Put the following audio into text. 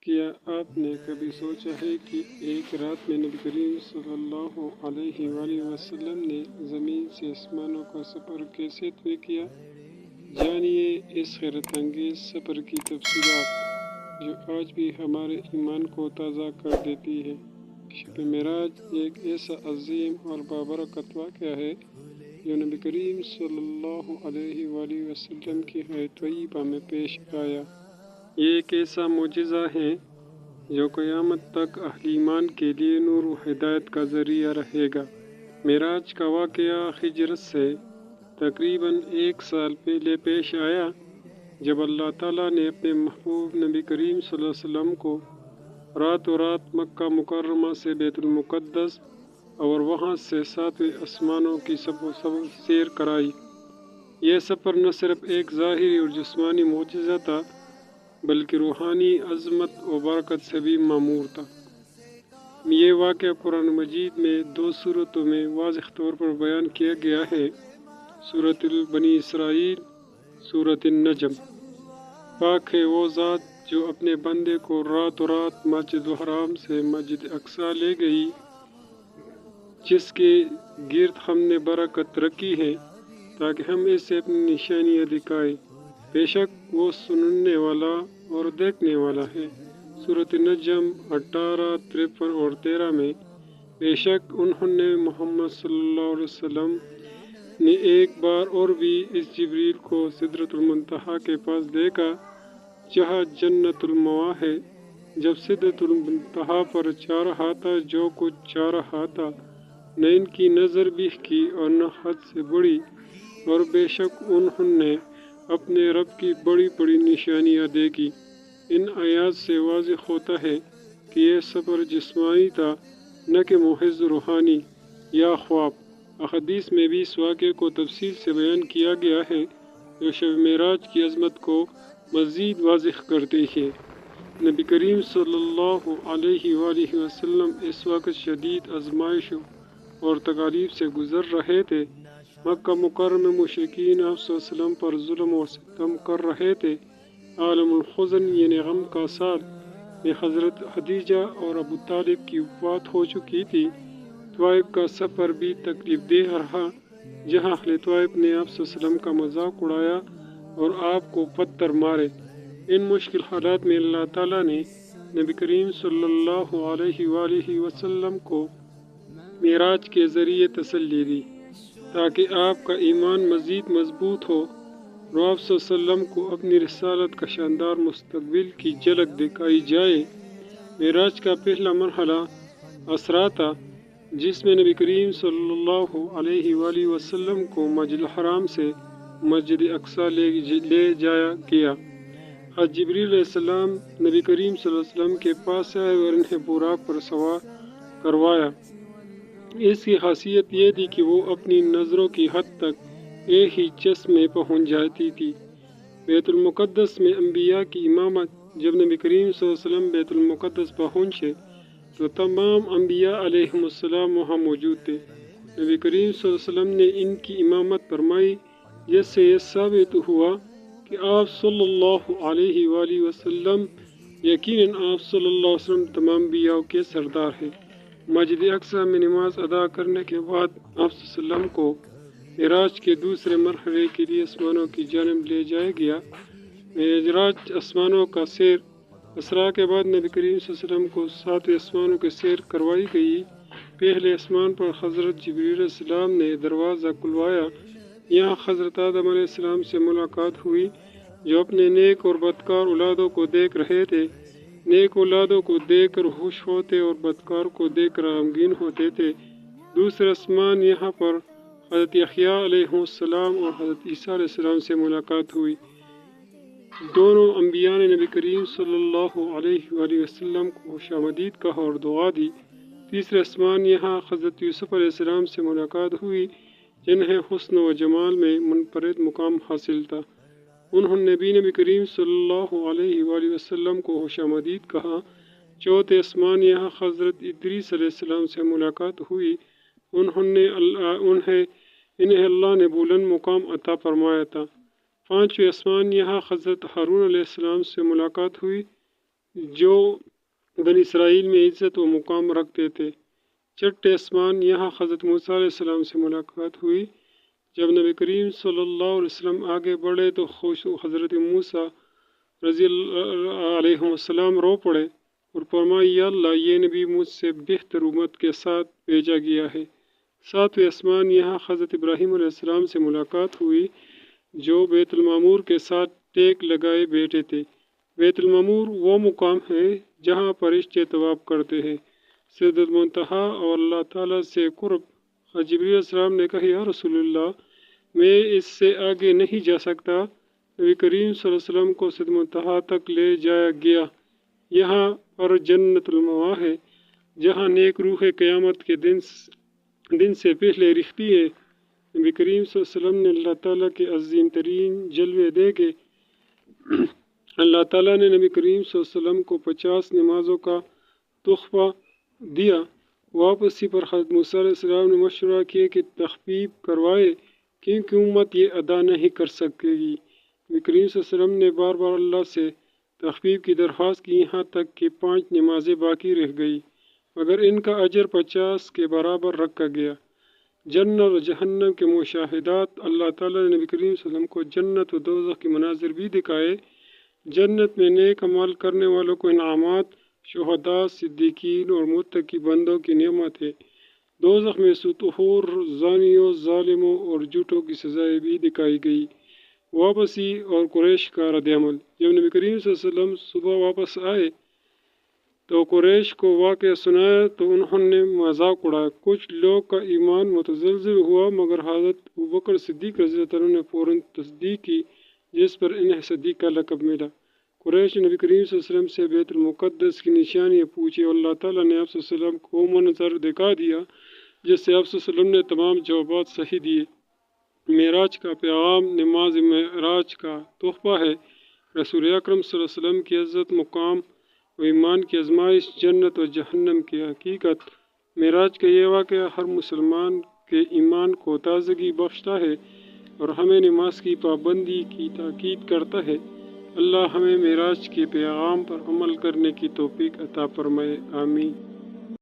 کیا آپ نے کبھی سوچا ہے کہ ایک رات میں نبی کریم صلی اللہ علیہ وآلہ وسلم نے زمین سے آسمانوں کا سفر کیسے طے کیا؟ جانیے اس حیرت انگیز سفر کی تفصیلات جو آج بھی ہمارے ایمان کو تازہ کر دیتی ہے۔ شب معراج ایک ایسا عظیم اور بابرکت واقعہ ہے جو نبی کریم صلی اللہ علیہ وآلہ وسلم کی حیات طیبہ میں پیش آیا۔ یہ ایک ایسا معجزہ ہے جو قیامت تک اہل ایمان کے لیے نور و ہدایت کا ذریعہ رہے گا۔ معراج کا واقعہ ہجرت سے تقریباً 1 سال پہلے پیش آیا، جب اللہ تعالیٰ نے اپنے محبوب نبی کریم صلی اللہ علیہ وسلم کو راتوں رات مکہ مکرمہ سے بیت المقدس اور وہاں سے 7ویں آسمانوں کی سیر کرائی۔ یہ سفر نہ صرف ایک ظاہری اور جسمانی معجزہ تھا بلکہ روحانی عظمت و برکت سے بھی معمور تھا۔ یہ واقعہ قرآن مجید میں 2 صورتوں میں واضح طور پر بیان کیا گیا ہے، سورۃ بنی اسرائیل، سورۃ النجم۔ پاک ہے وہ ذات جو اپنے بندے کو راتوں رات مسجد الحرام سے مسجد اقصی لے گئی، جس کے گرد ہم نے برکت رکھی ہے تاکہ ہم اسے اپنی نشانیاں دکھائیں۔ بے شک وہ سننے والا اور دیکھنے والا ہے۔ سورۃ النجم 18، 53 اور 13 میں بے شک انہوں نے محمد صلی اللہ علیہ وسلم نے ایک بار اور بھی اس جبریل کو سدرۃ المنتہا کے پاس دیکھا جہاں جنت المأویٰ ہے۔ جب سدرۃ المنتہا پر چاہ رہا تھا جو کچھ چاہ رہا تھا، نہ ان کی نظر بھی کی اور نہ حد سے بڑی، اور بے شک انہوں نے اپنے رب کی بڑی بڑی نشانیاں دیکھی۔ ان آیات سے واضح ہوتا ہے کہ یہ سفر جسمانی تھا، نہ کہ محض روحانی یا خواب۔ احادیث میں بھی اس واقعے کو تفصیل سے بیان کیا گیا ہے جو شب معراج کی عظمت کو مزید واضح کرتے ہیں۔ نبی کریم صلی اللہ علیہ وآلہ وسلم اس وقت شدید آزمائشوں اور تکالیف سے گزر رہے تھے۔ مکہ مکرمہ میں مشرکین آپ صلی اللہ علیہ وسلم پر ظلم و ستم کر رہے تھے۔ عالم الحزن یعنی غم کا سال میں حضرت خدیجہ اور ابو طالب کی وفات ہو چکی تھی۔ طائف کا سفر بھی تکلیف دہ رہا، جہاں اہل طائف نے آپ صلی اللہ علیہ وسلم کا مذاق اڑایا اور آپ کو پتھر مارے۔ ان مشکل حالات میں اللہ تعالیٰ نے نبی کریم صلی اللہ علیہ وآلہ وسلم کو معراج کے ذریعے تسلی دی تاکہ آپ کا ایمان مزید مضبوط ہو اور آپ صلی اللہ علیہ وسلم کو اپنی رسالت کا شاندار مستقبل کی جھلک دکھائی جائے۔ معراج کا پہلا مرحلہ اسرا تھا، جس میں نبی کریم صلی اللہ علیہ وآلہ وسلم کو مسجد الحرام سے مسجد اقصی لے جایا گیا۔ حضرت جبریل علیہ السلام نبی کریم صلی اللہ علیہ وسلم کے پاس آئے اور انہیں براق پر سوار کروایا۔ اس کی خاصیت یہ تھی کہ وہ اپنی نظروں کی حد تک ایک ہی چشم میں پہنچ جاتی تھی۔ بیت المقدس میں انبیاء کی امامت۔ جب نبی کریم صلی اللہ علیہ وسلم بیت المقدس پہنچے تو تمام انبیاء علیہم السلام وہاں موجود تھے۔ نبی کریم صلی اللہ علیہ وسلم نے ان کی امامت فرمائی، جس سے یہ ثابت ہوا کہ آپ صلی اللہ علیہ وآلہ وسلم یقیناً آپ صلی اللہ علیہ وسلم تمام انبیاء کے سردار ہیں۔ مسجد اقصی میں نماز ادا کرنے کے بعد آپ صلی اللہ علیہ وسلم کو معراج کے دوسرے مرحلے کے لیے آسمانوں کی جانب لے جایا گیا۔ معراج آسمانوں کا سیر۔ اسرا کے بعد نبی کریم صلی اللہ علیہ وسلم کو 7ویں آسمانوں کی سیر کروائی گئی۔ پہلے آسمان پر حضرت جبریل علیہ السلام نے دروازہ کھلوایا۔ یہاں حضرت آدم علیہ السلام سے ملاقات ہوئی، جو اپنے نیک اور بدکار اولادوں کو دیکھ رہے تھے۔ نیک اولادوں کو دیکھ کر خوش ہوتے اور بدکار کو دیکھ کر غمگین ہوتے تھے۔ دوسرے آسمان یہاں پر حضرت یحییٰ علیہ السلام اور حضرت عیسیٰ علیہ السلام سے ملاقات ہوئی۔ دونوں انبیاء نے نبی کریم صلی اللہ علیہ وآلہ وسلم کو خوش آمدید کہا اور دعا دی۔ تیسرے آسمان یہاں حضرت یوسف علیہ السلام سے ملاقات ہوئی، جنہیں حسن و جمال میں منفرد مقام حاصل تھا۔ انہوں نے بھی نبی کریم صلی اللہ علیہ وآلہ وسلم کو خوش آمدید کہا۔ چوتھے آسمان یہاں حضرت ادریس علیہ السلام سے ملاقات ہوئی۔ انہیں اللہ نے بلند مقام عطا فرمایا تھا۔ پانچویں آسمان یہاں حضرت ہارون علیہ السلام سے ملاقات ہوئی۔ جو بنی اسرائیل میں عزت و مقام رکھتے تھے۔ چھٹے آسمان، یہاں حضرت موسیٰ علیہ السلام سے ملاقات ہوئی۔ جب نبی کریم صلی اللہ علیہ وسلم آگے بڑھے تو حضرت موسیٰ رضی اللہ علیہ السلام رو پڑے اور فرمایا، یا اللہ، یہ نبی مجھ سے بہتر امت کے ساتھ بھیجا گیا ہے۔ ساتویں آسمان، یہاں حضرت ابراہیم علیہ السلام سے ملاقات ہوئی جو بیت المعمور کے ساتھ ٹیک لگائے بیٹھے تھے۔ بیت المعمور وہ مقام ہے جہاں فرشتے طواف کرتے ہیں۔ سدرۃ المنتہا اور اللہ تعالیٰ سے قرب۔ جبریل علیہ السلام نے کہا، یا رسول اللہ، میں اس سے آگے نہیں جا سکتا۔ نبی کریم صلی اللہ علیہ وسلم کو سدرۃ المنتہا تک لے جایا گیا۔ یہاں پر جنت المأویٰ ہے جہاں نیک روح قیامت کے دن سے پہلے رہتی ہے۔ نبی کریم صلی اللہ علیہ وسلم نے اللہ تعالیٰ کے عظیم ترین جلوے دیکھے۔ اللہ تعالیٰ نے نبی کریم صلی اللہ علیہ وسلم کو 50 نمازوں کا تحفہ دیا۔ واپسی پر حضرت موسیٰ علیہ السلام نے مشورہ کیا کہ تخفیف کروائے کیونکہ امت یہ ادا نہیں کر سکے گی۔ نبی کریم صلی اللہ علیہ وسلم نے بار بار اللہ سے تخفیف کی درخواست کی، یہاں تک کہ 5 نمازیں باقی رہ گئی مگر ان کا اجر 50 کے برابر رکھا گیا۔ جنت و جہنم کے مشاہدات، اللہ تعالیٰ نے نبی کریم صلی اللہ علیہ وسلم کو جنت و دوزخ کے مناظر بھی دکھائے۔ جنت میں نیک عمل کرنے والوں کو انعامات، شہداء، صدیقین اور متقی بندوں کی نعمت ہے۔ دوزخ میں سطور، زانیوں، ظالموں اور جھوٹوں کی سزائیں بھی دکھائی گئی۔ واپسی اور قریش کا رد عمل۔ جب نبی کریم صلی اللہ علیہ وسلم صبح واپس آئے تو قریش کو واقعہ سنایا تو انہوں نے مذاق اڑایا۔ کچھ لوگ کا ایمان متزلزل ہوا مگر حضرت ابوبکر صدیق رضی اللہ عنہ نے فوراً تصدیق کی، جس پر انہیں صدیق کا لقب ملا۔ قریش نے نبی کریم صلی اللہ علیہ وسلم سے بیت المقدس کی نشانیاں پوچھی اور اللہ تعالیٰ نے آپ صلی اللہ علیہ وسلم کو منظر دکھا دیا جس سے آپ صلی اللہ علیہ وسلم نے تمام جوابات صحیح دیے۔ معراج کا پیغام۔ نماز معراج کا تحفہ ہے۔ رسول اکرم صلی اللہ علیہ وسلم کی عزت، مقام و ایمان کی آزمائش، جنت و جہنم کی حقیقت۔ معراج کا یہ واقعہ ہر مسلمان کے ایمان کو تازگی بخشتا ہے اور ہمیں نماز کی پابندی کی تاکید کرتا ہے۔ اللہ ہمیں معراج کے پیغام پر عمل کرنے کی توفیق عطا فرمائے، آمین۔